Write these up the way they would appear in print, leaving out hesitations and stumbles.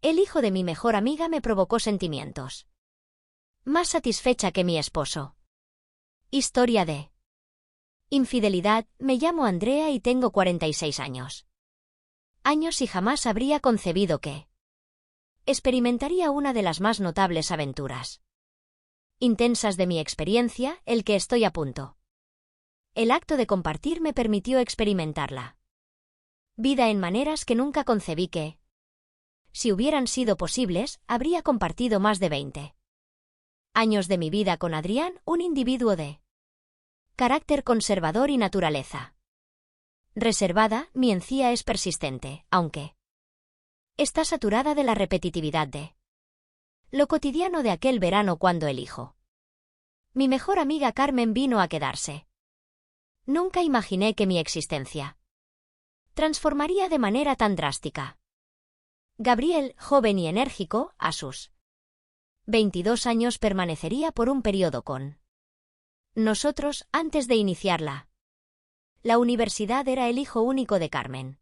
El hijo de mi mejor amiga me provocó sentimientos. Más satisfecha que mi esposo. Historia de infidelidad. Me llamo Andrea y tengo 46 años. Y jamás habría concebido que experimentaría una de las más notables aventuras intensas de mi experiencia, el que estoy a punto. El acto de compartir me permitió experimentarla vida en maneras que nunca concebí que, si hubieran sido posibles, habría compartido más de 20 años de mi vida con Adrián, un individuo de carácter conservador y naturaleza reservada. Mi encía es persistente, aunque está saturada de la repetitividad de lo cotidiano de aquel verano cuando el hijo. Mi mejor amiga Carmen vino a quedarse. Nunca imaginé que mi existencia transformaría de manera tan drástica. Gabriel, joven y enérgico, a sus 22 años permanecería por un periodo con nosotros antes de iniciarla. La universidad era el hijo único de Carmen.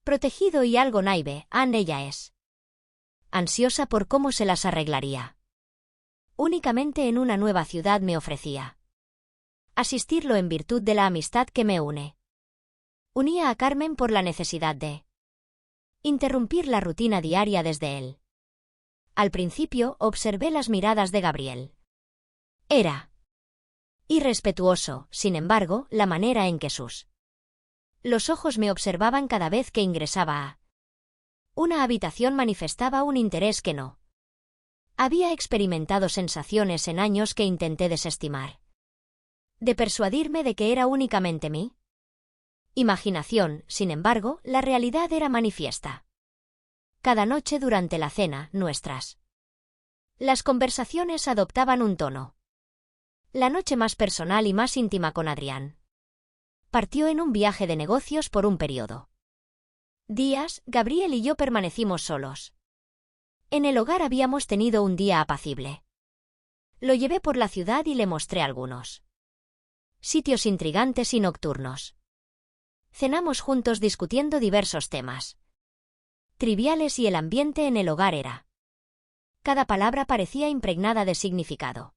Protegido y algo naive, ella es ansiosa por cómo se las arreglaría. Únicamente en una nueva ciudad me ofrecía asistirlo en virtud de la amistad que me une. Unía a Carmen por la necesidad de interrumpir la rutina diaria desde él. Al principio observé las miradas de Gabriel. Era irrespetuoso, sin embargo, la manera en que los ojos me observaban cada vez que ingresaba a una habitación manifestaba un interés que no había experimentado sensaciones en años que intenté desestimar. De persuadirme de que era únicamente mi imaginación, sin embargo, la realidad era manifiesta. Cada noche durante la cena, las conversaciones adoptaban un tono. La noche más personal y más íntima con Adrián partió en un viaje de negocios por un periodo. Días, Gabriel y yo permanecimos solos. En el hogar habíamos tenido un día apacible. Lo llevé por la ciudad y le mostré algunos sitios intrigantes y nocturnos. Cenamos juntos discutiendo diversos temas triviales y el ambiente en el hogar era. Cada palabra parecía impregnada de significado.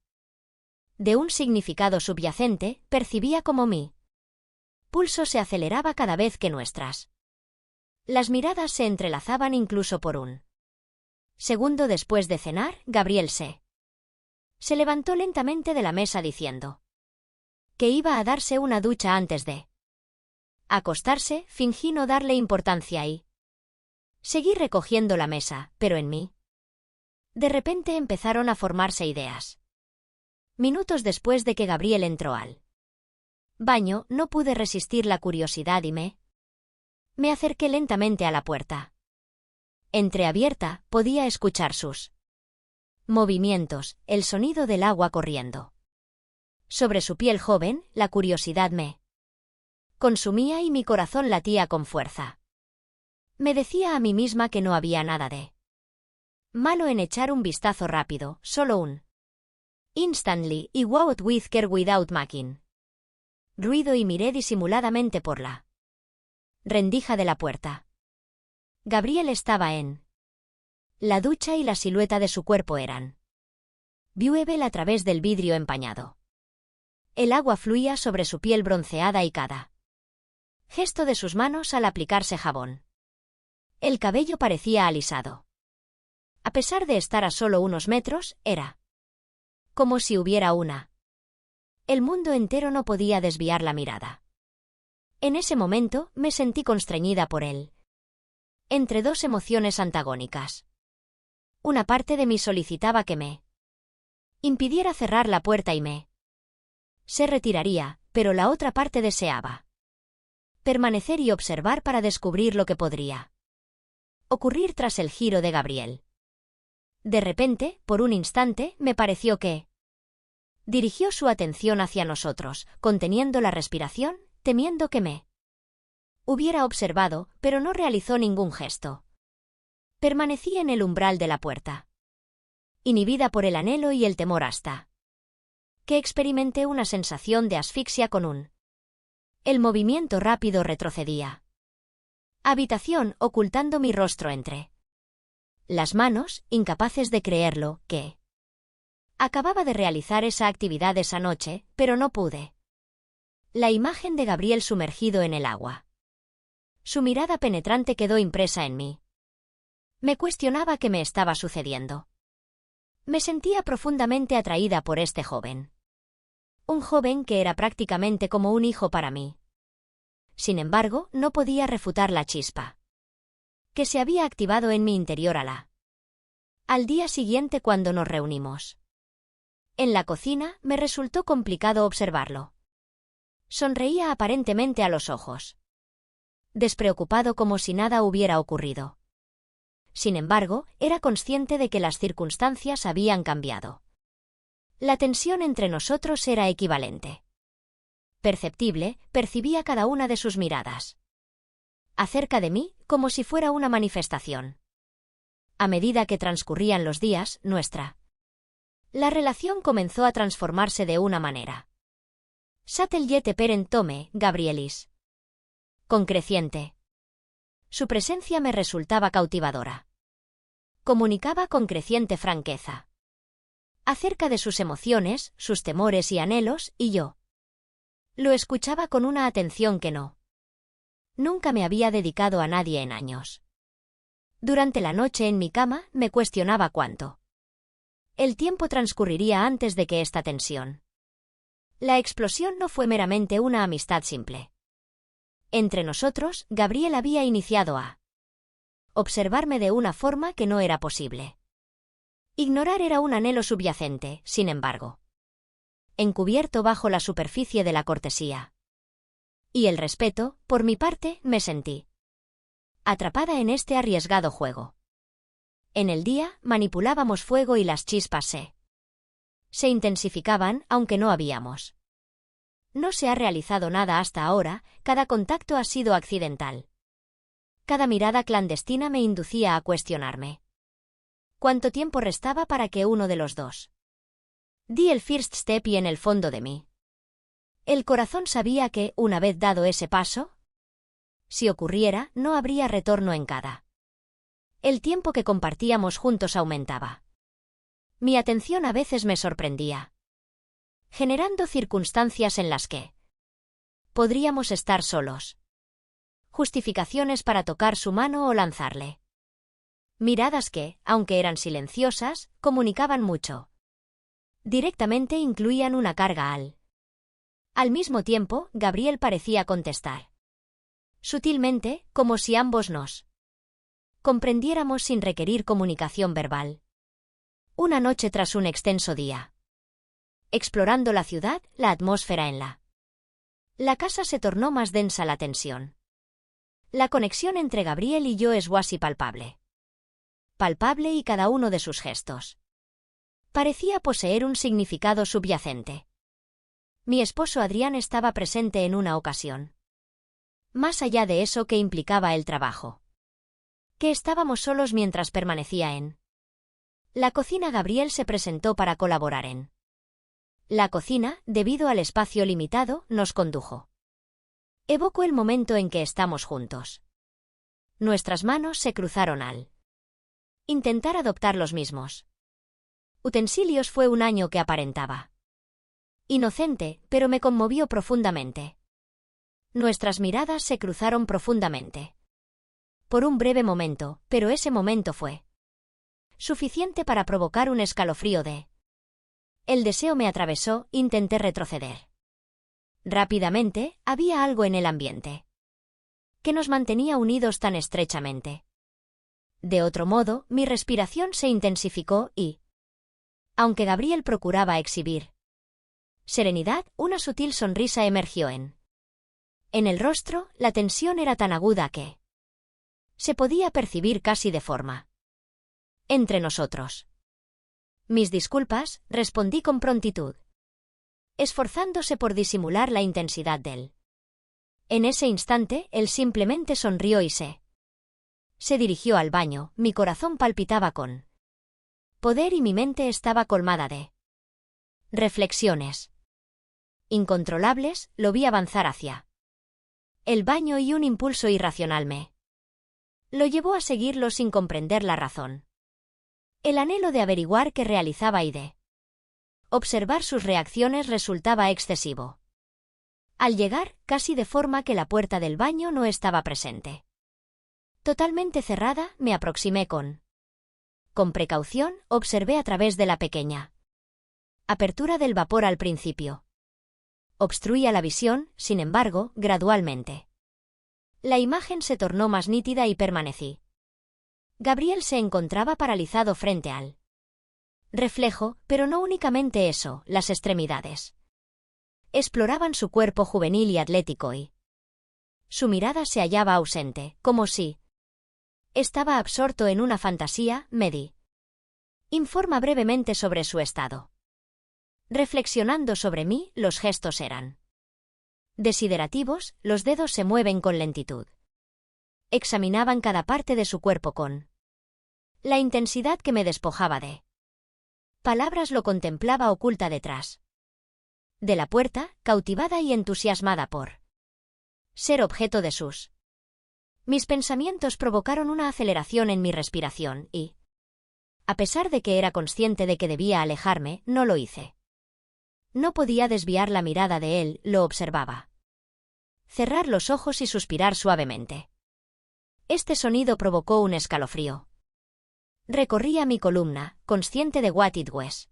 De un significado subyacente, percibía como mi pulso se aceleraba cada vez que las miradas se entrelazaban incluso por un segundo después de cenar. Gabriel se levantó lentamente de la mesa diciendo que iba a darse una ducha antes de acostarse. Fingí no darle importancia y seguí recogiendo la mesa, pero en mí de repente empezaron a formarse ideas. Minutos después de que Gabriel entró al baño, no pude resistir la curiosidad y me acerqué lentamente a la puerta. Entreabierta, podía escuchar sus movimientos, el sonido del agua corriendo sobre su piel joven. La curiosidad me consumía y mi corazón latía con fuerza. Me decía a mí misma que no había nada de malo en echar un vistazo rápido, solo un instantly y walked with care without making ruido y miré disimuladamente por la rendija de la puerta. Gabriel estaba en la ducha y la silueta de su cuerpo eran visible a través del vidrio empañado. El agua fluía sobre su piel bronceada y cada gesto de sus manos al aplicarse jabón. El cabello parecía alisado. A pesar de estar a solo unos metros, era como si hubiera una. El mundo entero no podía desviar la mirada. En ese momento me sentí constreñida por él. Entre dos emociones antagónicas. Una parte de mí solicitaba que me impidiera cerrar la puerta y se retiraría, pero la otra parte deseaba permanecer y observar para descubrir lo que podría ocurrir tras el giro de Gabriel. De repente, por un instante, me pareció que dirigió su atención hacia nosotros, conteniendo la respiración, temiendo que me hubiera observado, pero no realizó ningún gesto. Permanecí en el umbral de la puerta, inhibida por el anhelo y el temor hasta que experimenté una sensación de asfixia con el movimiento rápido retrocedía. Habitación, ocultando mi rostro entre Las manos, incapaces de creerlo, que acababa de realizar esa actividad esa noche, pero no pude. La imagen de Gabriel sumergido en el agua. Su mirada penetrante quedó impresa en mí. Me cuestionaba qué me estaba sucediendo. Me sentía profundamente atraída por este joven. Un joven que era prácticamente como un hijo para mí. Sin embargo, no podía refutar la chispa que se había activado en mi interior al día siguiente cuando nos reunimos. En la cocina me resultó complicado observarlo. Sonreía aparentemente a los ojos, despreocupado como si nada hubiera ocurrido. Sin embargo, era consciente de que las circunstancias habían cambiado. La tensión entre nosotros era equivalente. Perceptible, percibía cada una de sus miradas acerca de mí, como si fuera una manifestación. A medida que transcurrían los días, la relación comenzó a transformarse de una manera. Satelliete peren tome, Gabrielis. Con creciente. Su presencia me resultaba cautivadora. Comunicaba con creciente franqueza acerca de sus emociones, sus temores y anhelos, y yo lo escuchaba con una atención que nunca me había dedicado a nadie en años. Durante la noche en mi cama me cuestionaba cuánto el tiempo transcurriría antes de que esta tensión. La explosión no fue meramente una amistad simple. Entre nosotros, Gabriel había iniciado a observarme de una forma que no era posible. Ignorar era un anhelo subyacente, sin embargo, encubierto bajo la superficie de la cortesía. Y el respeto, por mi parte, me sentí atrapada en este arriesgado juego. En el día, manipulábamos fuego y las chispas se intensificaban, aunque no se ha realizado nada hasta ahora, cada contacto ha sido accidental. Cada mirada clandestina me inducía a cuestionarme cuánto tiempo restaba para que uno de los dos di el first step y en el fondo de mí el corazón sabía que, una vez dado ese paso, si ocurriera, no habría retorno en cada. El tiempo que compartíamos juntos aumentaba. Mi atención a veces me sorprendía, generando circunstancias en las que podríamos estar solos. Justificaciones para tocar su mano o lanzarle miradas que, aunque eran silenciosas, comunicaban mucho. Directamente incluían una carga Al mismo tiempo, Gabriel parecía contestar sutilmente, como si ambos nos comprendiéramos sin requerir comunicación verbal. Una noche tras un extenso día, explorando la ciudad, la atmósfera en la casa se tornó más densa la tensión. La conexión entre Gabriel y yo es cuasi palpable. Palpable y cada uno de sus gestos parecía poseer un significado subyacente. Mi esposo Adrián estaba presente en una ocasión. Más allá de eso que implicaba el trabajo. Que estábamos solos mientras permanecía en la cocina. Gabriel se presentó para colaborar en la cocina, debido al espacio limitado, nos condujo. Evoco el momento en que estamos juntos. Nuestras manos se cruzaron al intentar adoptar los mismos utensilios. Fue un año que aparentaba inocente, pero me conmovió profundamente. Nuestras miradas se cruzaron profundamente. Por un breve momento, pero ese momento fue suficiente para provocar un escalofrío El deseo me atravesó, intenté retroceder. Rápidamente, había algo en el ambiente que nos mantenía unidos tan estrechamente. De otro modo, mi respiración se intensificó y, aunque Gabriel procuraba exhibir serenidad, una sutil sonrisa emergió en el rostro. La tensión era tan aguda que se podía percibir casi de forma entre nosotros. Mis disculpas, respondí con prontitud, esforzándose por disimular la intensidad del. En ese instante, él simplemente sonrió y se dirigió al baño. Mi corazón palpitaba con poder y mi mente estaba colmada de reflexiones incontrolables. Lo vi avanzar hacia el baño y un impulso irracional me lo llevó a seguirlo sin comprender la razón. El anhelo de averiguar qué realizaba y de observar sus reacciones resultaba excesivo. Al llegar, casi de forma que la puerta del baño no estaba presente. Totalmente cerrada, me aproximé con precaución, observé a través de la pequeña apertura del vapor al principio. Obstruía la visión, sin embargo, gradualmente. La imagen se tornó más nítida y permanecí. Gabriel se encontraba paralizado frente al reflejo, pero no únicamente eso, las extremidades exploraban su cuerpo juvenil y atlético y su mirada se hallaba ausente, como si estaba absorto en una fantasía. Me informa brevemente sobre su estado. Reflexionando sobre mí, los gestos eran desiderativos, los dedos se mueven con lentitud. Examinaban cada parte de su cuerpo con la intensidad que me despojaba de palabras. Lo contemplaba oculta detrás de la puerta, cautivada y entusiasmada por ser objeto de sus. Mis pensamientos provocaron una aceleración en mi respiración y, a pesar de que era consciente de que debía alejarme, no lo hice. No podía desviar la mirada de él, lo observaba. Cerrar los ojos y suspirar suavemente. Este sonido provocó un escalofrío. Recorría mi columna, consciente de what it was.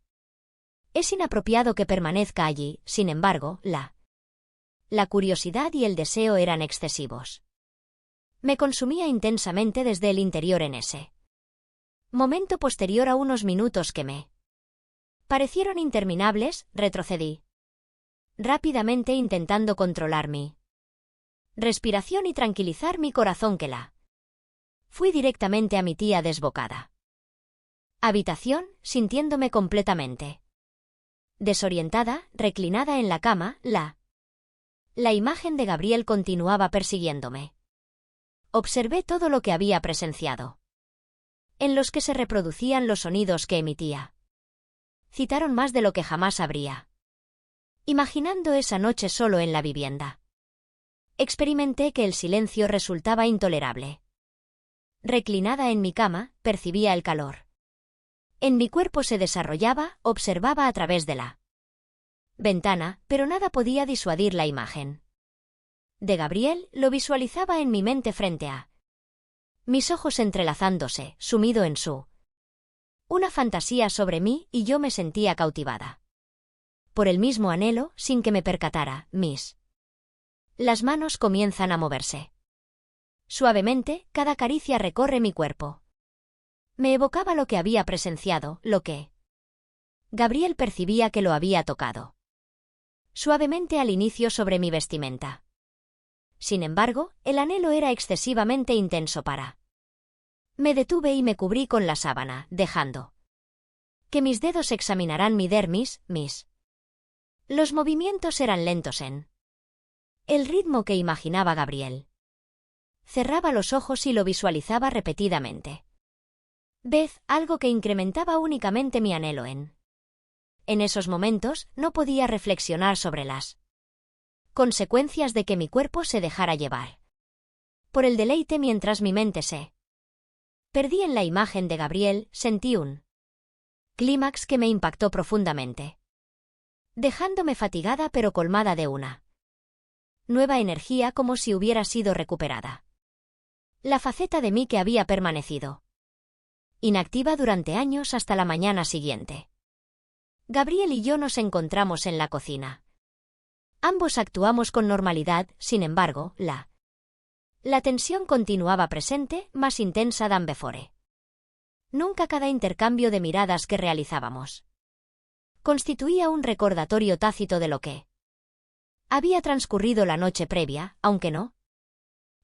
Es inapropiado que permanezca allí, sin embargo, la curiosidad y el deseo eran excesivos. Me consumía intensamente desde el interior en ese momento. Posterior a unos minutos que me parecieron interminables, retrocedí rápidamente intentando controlar mi respiración y tranquilizar mi corazón. Fui directamente a mi tía desbocada habitación, sintiéndome completamente desorientada, reclinada en la cama. La imagen de Gabriel continuaba persiguiéndome. Observé todo lo que había presenciado, en los que se reproducían los sonidos que emitía. Citaron más de lo que jamás habría imaginando esa noche solo en la vivienda. Experimenté que el silencio resultaba intolerable. Reclinada en mi cama, percibía el calor. En mi cuerpo se desarrollaba, observaba a través de la ventana, pero nada podía disuadir la imagen de Gabriel. Lo visualizaba en mi mente frente a mis ojos entrelazándose, sumido en una fantasía sobre mí, y yo me sentía cautivada por el mismo anhelo, sin que me percatara. Las manos comienzan a moverse. Suavemente, cada caricia recorre mi cuerpo. Me evocaba lo que había presenciado, lo que Gabriel percibía que lo había tocado suavemente al inicio sobre mi vestimenta. Sin embargo, el anhelo era excesivamente intenso para. Me detuve y me cubrí con la sábana, dejando que mis dedos examinaran mi dermis. Los movimientos eran lentos en el ritmo que imaginaba Gabriel. Cerraba los ojos y lo visualizaba repetidamente. Algo que incrementaba únicamente mi anhelo en esos momentos, no podía reflexionar sobre las consecuencias de que mi cuerpo se dejara llevar por el deleite mientras mi mente se perdí en la imagen de Gabriel. Sentí un clímax que me impactó profundamente, dejándome fatigada pero colmada de una nueva energía, como si hubiera sido recuperada la faceta de mí que había permanecido inactiva durante años hasta la mañana siguiente. Gabriel y yo nos encontramos en la cocina. Ambos actuamos con normalidad, sin embargo, la tensión continuaba presente, más intensa than before. Nunca. Cada intercambio de miradas que realizábamos constituía un recordatorio tácito de lo que había transcurrido la noche previa, aunque no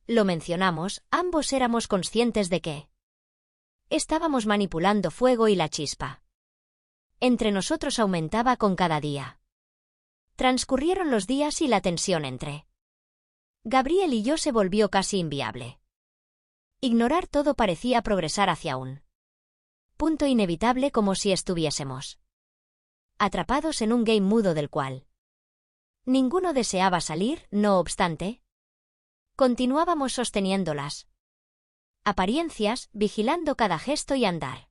lo mencionamos. Ambos éramos conscientes de que estábamos manipulando fuego y la chispa entre nosotros aumentaba con cada día. Transcurrieron los días y la tensión entre Gabriel y yo se volvió casi inviable. Ignorar todo parecía progresar hacia un punto inevitable, como si estuviésemos atrapados en un game mudo del cual ninguno deseaba salir. No obstante, continuábamos sosteniendo las apariencias, vigilando cada gesto y andar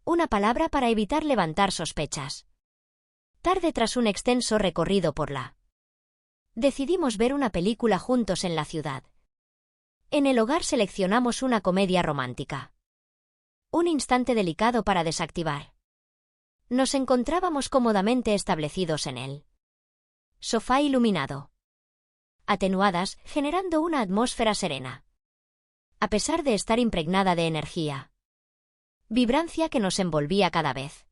Una palabra para evitar levantar sospechas. Tarde tras un extenso recorrido por la. Decidimos ver una película juntos en la ciudad. En el hogar seleccionamos una comedia romántica. Un instante delicado para desactivar. Nos encontrábamos cómodamente establecidos en el sofá iluminado. Atenuadas, generando una atmósfera serena. A pesar de estar impregnada de energía. Vibrancia que nos envolvía cada vez.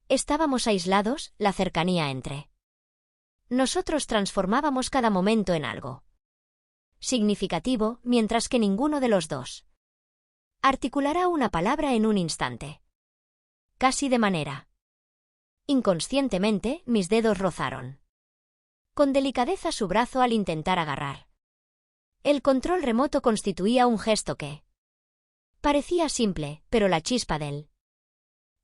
Estábamos aislados, la cercanía entre nosotros transformábamos cada momento en algo significativo, mientras que ninguno de los dos articulará una palabra en un instante. Casi de manera inconscientemente, mis dedos rozaron con delicadeza su brazo al intentar agarrar. El control remoto constituía un gesto que parecía simple, pero la chispa del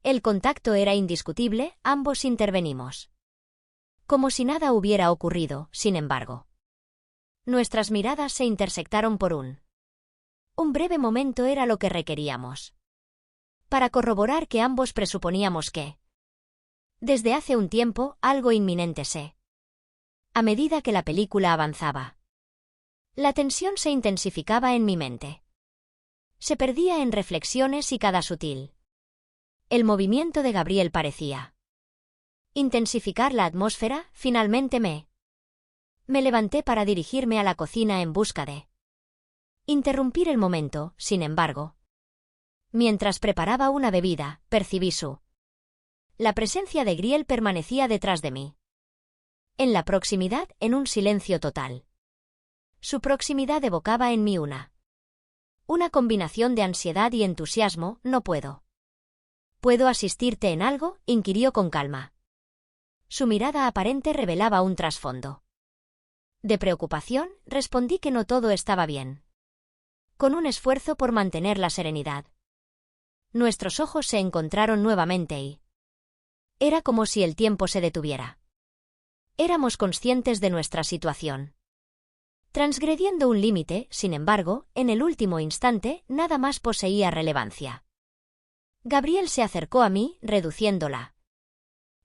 el contacto era indiscutible, ambos intervenimos. Como si nada hubiera ocurrido, sin embargo. Nuestras miradas se intersectaron por un breve momento era lo que requeríamos. Para corroborar que ambos presuponíamos que, desde hace un tiempo, algo inminente se. A medida que la película avanzaba, la tensión se intensificaba en mi mente. Se perdía en reflexiones y cada sutil. El movimiento de Gabriel parecía intensificar la atmósfera. Finalmente me levanté para dirigirme a la cocina en busca de interrumpir el momento. Sin embargo, mientras preparaba una bebida, percibí la presencia de Gabriel permanecía detrás de mí. En la proximidad, en un silencio total. Su proximidad evocaba en mí una combinación de ansiedad y entusiasmo. No puedo. ¿Puedo asistirte en algo?, inquirió con calma. Su mirada aparente revelaba un trasfondo de preocupación. Respondí que no todo estaba bien. Con un esfuerzo por mantener la serenidad. Nuestros ojos se encontraron nuevamente y era como si el tiempo se detuviera. Éramos conscientes de nuestra situación. Transgrediendo un límite, sin embargo, en el último instante, nada más poseía relevancia. Gabriel se acercó a mí, reduciéndola.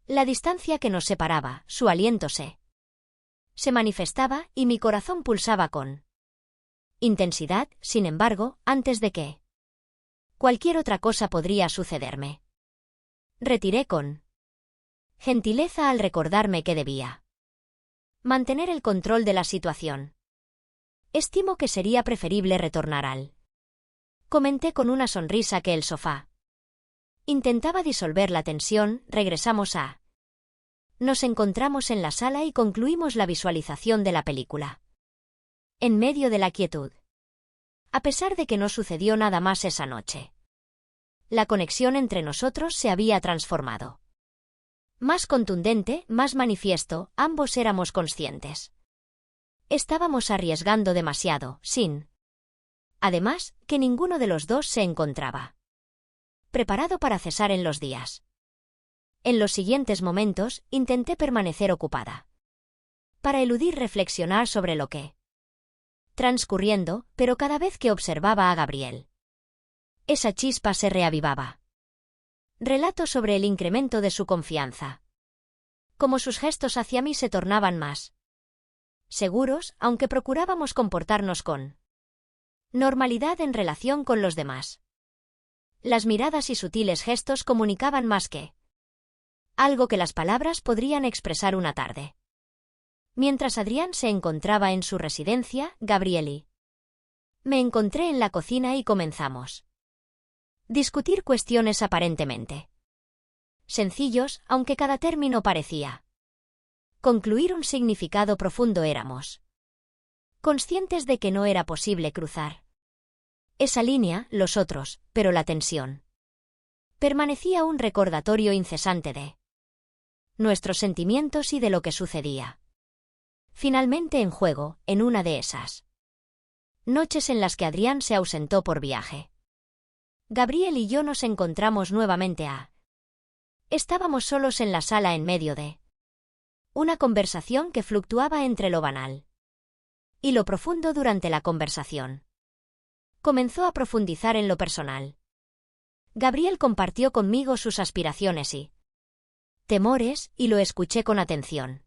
La distancia que nos separaba, su aliento se manifestaba y mi corazón pulsaba con intensidad. Sin embargo, antes de que cualquier otra cosa podría sucederme, retiré con gentileza al recordarme que debía mantener el control de la situación. Estimo que sería preferible retornar al. Comenté con una sonrisa que el sofá intentaba disolver la tensión. Regresamos a. Nos encontramos en la sala y concluimos la visualización de la película. En medio de la quietud. A pesar de que no sucedió nada más esa noche. La conexión entre nosotros se había transformado. Más contundente, más manifiesto, ambos éramos conscientes. Estábamos arriesgando demasiado, sin. Además, que ninguno de los dos se encontraba preparado para cesar en los días. En los siguientes momentos, intenté permanecer ocupada. Para eludir reflexionar sobre lo que transcurriendo, pero cada vez que observaba a Gabriel, esa chispa se reavivaba. Relato sobre el incremento de su confianza. Como sus gestos hacia mí se tornaban más seguros, aunque procurábamos comportarnos con normalidad en relación con los demás. Las miradas y sutiles gestos comunicaban más que algo que las palabras podrían expresar una tarde. Mientras Adrián se encontraba en su residencia, Gabriel y me encontré en la cocina y comenzamos discutir cuestiones aparentemente sencillos, aunque cada término parecía concluir un significado profundo. Éramos conscientes de que no era posible cruzar esa línea, los otros, pero la tensión permanecía un recordatorio incesante de nuestros sentimientos y de lo que sucedía. Finalmente en juego, en una de esas noches en las que Adrián se ausentó por viaje, Gabriel y yo nos encontramos nuevamente a. Estábamos solos en la sala en medio de una conversación que fluctuaba entre lo banal y lo profundo. Durante la conversación comenzó a profundizar en lo personal. Gabriel compartió conmigo sus aspiraciones y temores, y lo escuché con atención.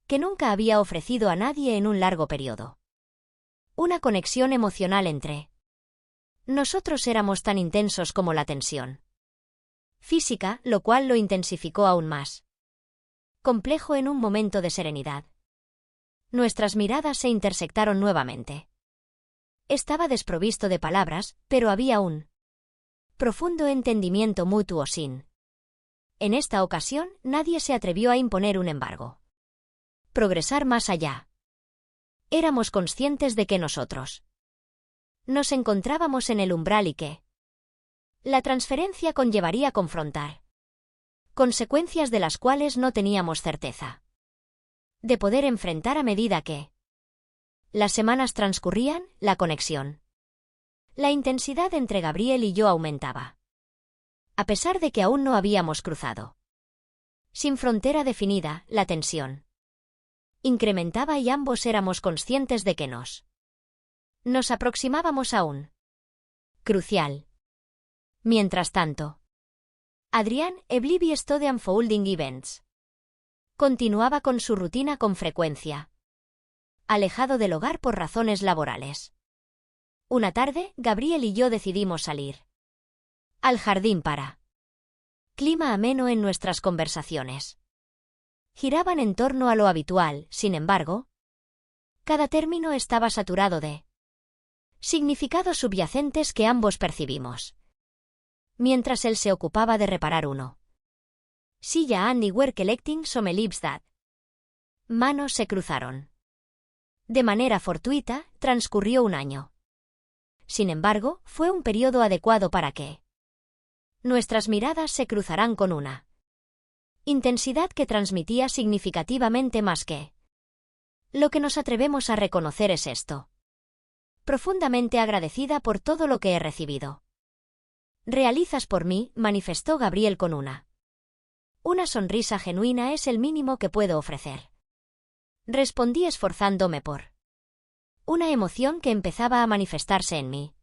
Que nunca había ofrecido a nadie en un largo periodo. Una conexión emocional entre nosotros éramos tan intensos como la tensión física, lo cual lo intensificó aún más. Complejo en un momento de serenidad. Nuestras miradas se intersectaron nuevamente. Estaba desprovisto de palabras, pero había un profundo entendimiento mutuo sin. En esta ocasión, nadie se atrevió a imponer un embargo. Progresar más allá. Éramos conscientes de que nosotros nos encontrábamos en el umbral y que la transferencia conllevaría confrontar consecuencias de las cuales no teníamos certeza de poder enfrentar a medida que las semanas transcurrían. La conexión, la intensidad entre Gabriel y yo aumentaba. A pesar de que aún no habíamos cruzado sin frontera definida, la tensión incrementaba y ambos éramos conscientes de que nos aproximábamos a un crucial. Mientras tanto, Adrián, oblivious to the unfolding events, continuaba con su rutina con frecuencia, alejado del hogar por razones laborales. Una tarde, Gabriel y yo decidimos salir al jardín para clima ameno en nuestras conversaciones. Giraban en torno a lo habitual, sin embargo, cada término estaba saturado de significados subyacentes que ambos percibimos. Mientras él se ocupaba de reparar uno. Silla and were collecting some leaves that. Manos se cruzaron. De manera fortuita, transcurrió un año. Sin embargo, fue un periodo adecuado para que nuestras miradas se cruzaran con una intensidad que transmitía significativamente más que lo que nos atrevemos a reconocer es esto. Profundamente agradecida por todo lo que he recibido. Realizas por mí, manifestó Gabriel con una sonrisa genuina. Es el mínimo que puedo ofrecer. Respondí esforzándome por una emoción que empezaba a manifestarse en mí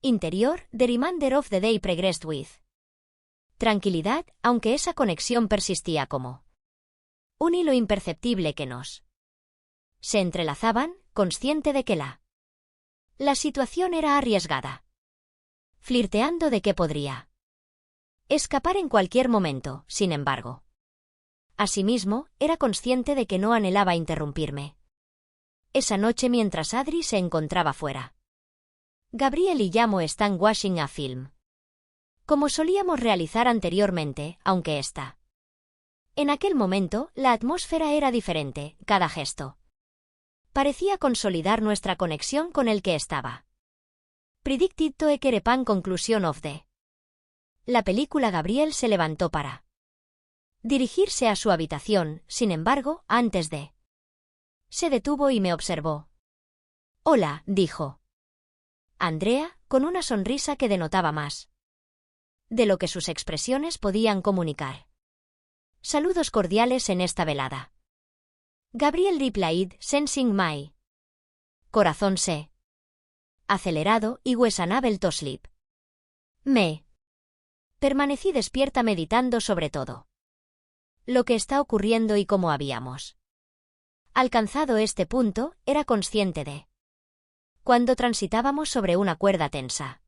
interior. The remainder of the day progressed with tranquilidad, aunque esa conexión persistía como un hilo imperceptible que se entrelazaban, consciente de que la situación era arriesgada. Flirteando de que podría escapar en cualquier momento, sin embargo. Asimismo, era consciente de que no anhelaba interrumpirme. Esa noche mientras Adri se encontraba fuera. Gabriel y yo están watching a film. Como solíamos realizar anteriormente, aunque en aquel momento, la atmósfera era diferente, cada gesto parecía consolidar nuestra conexión con el que estaba. Predicted to a kerepan conclusion of the. La película. Gabriel se levantó para dirigirse a su habitación, sin embargo, antes de. Se detuvo y me observó. Hola, dijo Andrea, con una sonrisa que denotaba más de lo que sus expresiones podían comunicar. Saludos cordiales en esta velada. Gabriel replied, sensing my corazón se acelerado y was unable to sleep. Permanecí despierta meditando sobre todo lo que está ocurriendo y cómo habíamos alcanzado este punto. Era consciente de cuando transitábamos sobre una cuerda tensa.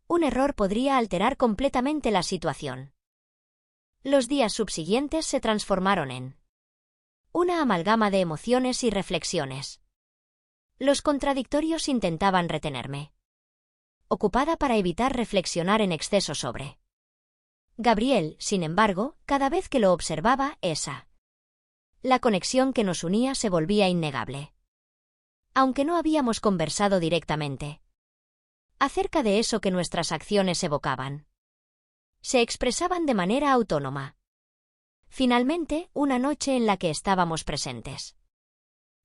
Un error podría alterar completamente la situación. Los días subsiguientes se transformaron en una amalgama de emociones y reflexiones. Los contradictorios intentaban retenerme, ocupada para evitar reflexionar en exceso sobre Gabriel. Sin embargo, cada vez que lo observaba, la conexión que nos unía se volvía innegable. Aunque no habíamos conversado directamente acerca de eso que nuestras acciones evocaban, se expresaban de manera autónoma. Finalmente, una noche en la que estábamos presentes,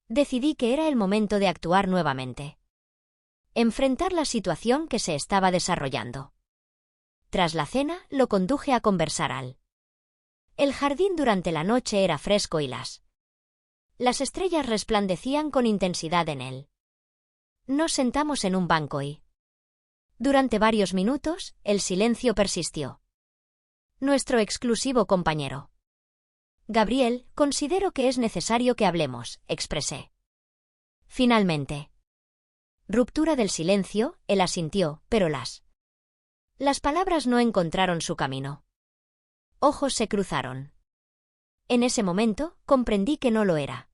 decidí que era el momento de actuar nuevamente. Enfrentar la situación que se estaba desarrollando. Tras la cena, lo conduje a conversar el jardín. Durante la noche era fresco y las estrellas resplandecían con intensidad en él. Nos sentamos en un banco y Durante varios minutos, el silencio persistió. Nuestro exclusivo compañero. Gabriel, considero que es necesario que hablemos, expresé. Finalmente. Ruptura del silencio, él asintió, pero las palabras no encontraron su camino. Ojos se cruzaron. En ese momento, comprendí que no lo era.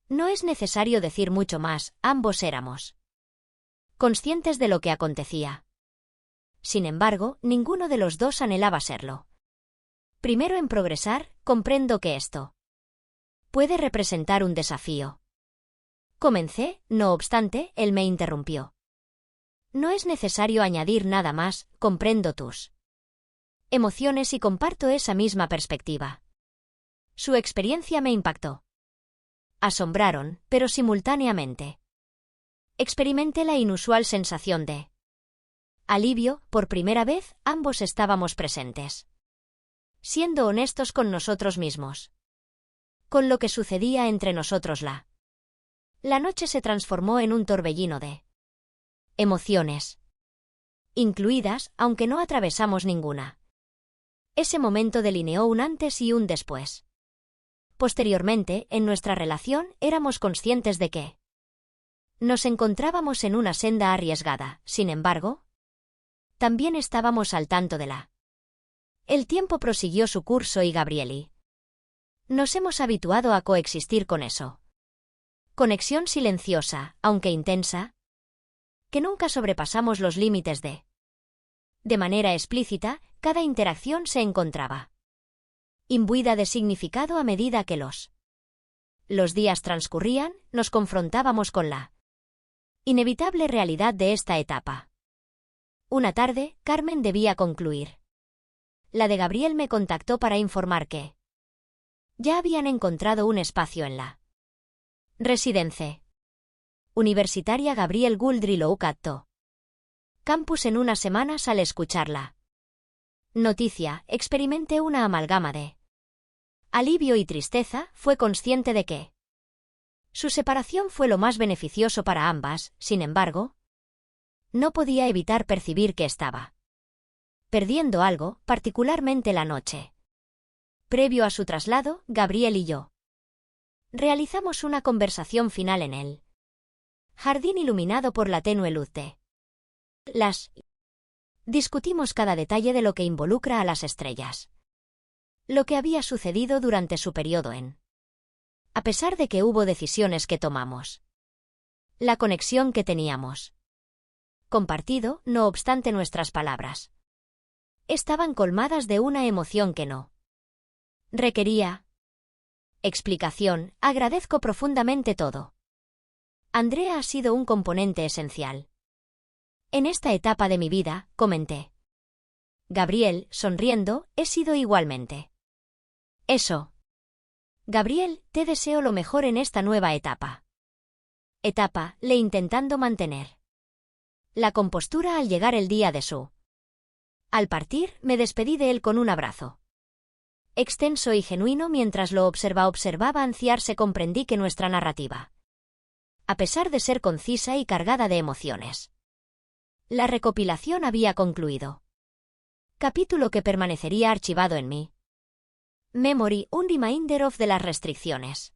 No es necesario decir mucho más, ambos éramos conscientes de lo que acontecía. Sin embargo, ninguno de los dos anhelaba serlo. Primero en progresar, comprendo que esto puede representar un desafío. Comencé, no obstante, él me interrumpió. No es necesario añadir nada más, comprendo tus emociones y comparto esa misma perspectiva. Su experiencia me impactó. Asombraron, pero simultáneamente. Experimenté la inusual sensación de alivio, por primera vez, ambos estábamos presentes. Siendo honestos con nosotros mismos. Con lo que sucedía entre nosotros la noche se transformó en un torbellino de emociones. Incluidas, aunque no atravesamos ninguna. Ese momento delineó un antes y un después. Posteriormente, en nuestra relación, éramos conscientes de que nos encontrábamos en una senda arriesgada, sin embargo, también estábamos al tanto de la. El tiempo prosiguió su curso y Gabrieli. Nos hemos habituado a coexistir con eso. Conexión silenciosa, aunque intensa, que nunca sobrepasamos los límites de. De manera explícita, cada interacción se encontraba imbuida de significado a medida que los días transcurrían, nos confrontábamos con la inevitable realidad de esta etapa. Una tarde, Carmen debía concluir. La de Gabriel me contactó para informar que ya habían encontrado un espacio en la residencia universitaria Gabriel Guldry Catto Campus en unas semanas. Al escucharla noticia, experimenté una amalgama de alivio y tristeza. Fue consciente de que su separación fue lo más beneficioso para ambas, sin embargo, no podía evitar percibir que estaba perdiendo algo, particularmente la noche. Previo a su traslado, Gabriel y yo realizamos una conversación final en el jardín iluminado por la tenue luz de las. Discutimos cada detalle de lo que involucra a las estrellas. Lo que había sucedido durante su periodo en. A pesar de que hubo decisiones que tomamos. La conexión que teníamos. Compartido, no obstante nuestras palabras. Estaban colmadas de una emoción que no requería explicación. Agradezco profundamente todo. Andrea ha sido un componente esencial. En esta etapa de mi vida, comenté. Gabriel, sonriendo, he sido igualmente. Eso. Gabriel, te deseo lo mejor en esta nueva etapa. Le intentando mantener la compostura al llegar el día de su. Al partir, me despedí de él con un abrazo extenso y genuino. Mientras lo observaba ansiarse, comprendí que nuestra narrativa, a pesar de ser concisa y cargada de emociones, la recopilación había concluido. Capítulo que permanecería archivado en mi memory, un reminder of de las restricciones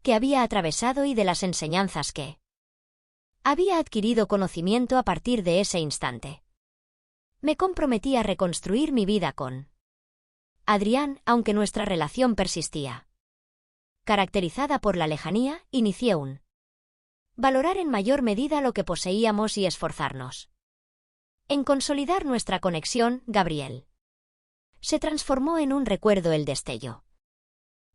que había atravesado y de las enseñanzas que había adquirido conocimiento a partir de ese instante. Me comprometí a reconstruir mi vida con Adrián, aunque nuestra relación persistía caracterizada por la lejanía. Inicié un valorar en mayor medida lo que poseíamos y esforzarnos en consolidar nuestra conexión. Gabriel se transformó en un recuerdo, el destello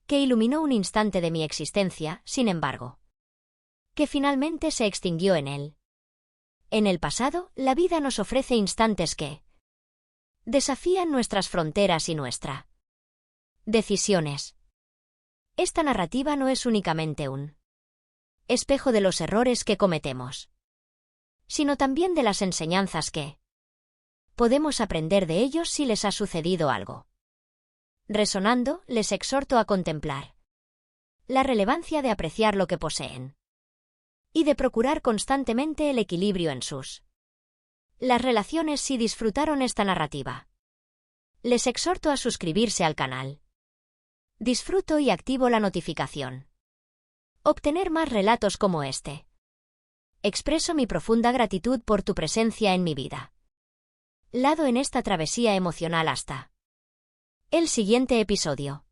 que iluminó un instante de mi existencia, sin embargo, que finalmente se extinguió en él. En el pasado, la vida nos ofrece instantes que desafían nuestras fronteras y nuestras decisiones. Esta narrativa no es únicamente un espejo de los errores que cometemos, sino también de las enseñanzas que podemos aprender de ellos si les ha sucedido algo. Resonando, les exhorto a contemplar la relevancia de apreciar lo que poseen y de procurar constantemente el equilibrio en sus las relaciones si disfrutaron esta narrativa. Les exhorto a suscribirse al canal. Disfruto y activo la notificación. Obtener más relatos como este. Expreso mi profunda gratitud por tu presencia en mi vida. Lado en esta travesía emocional hasta el siguiente episodio.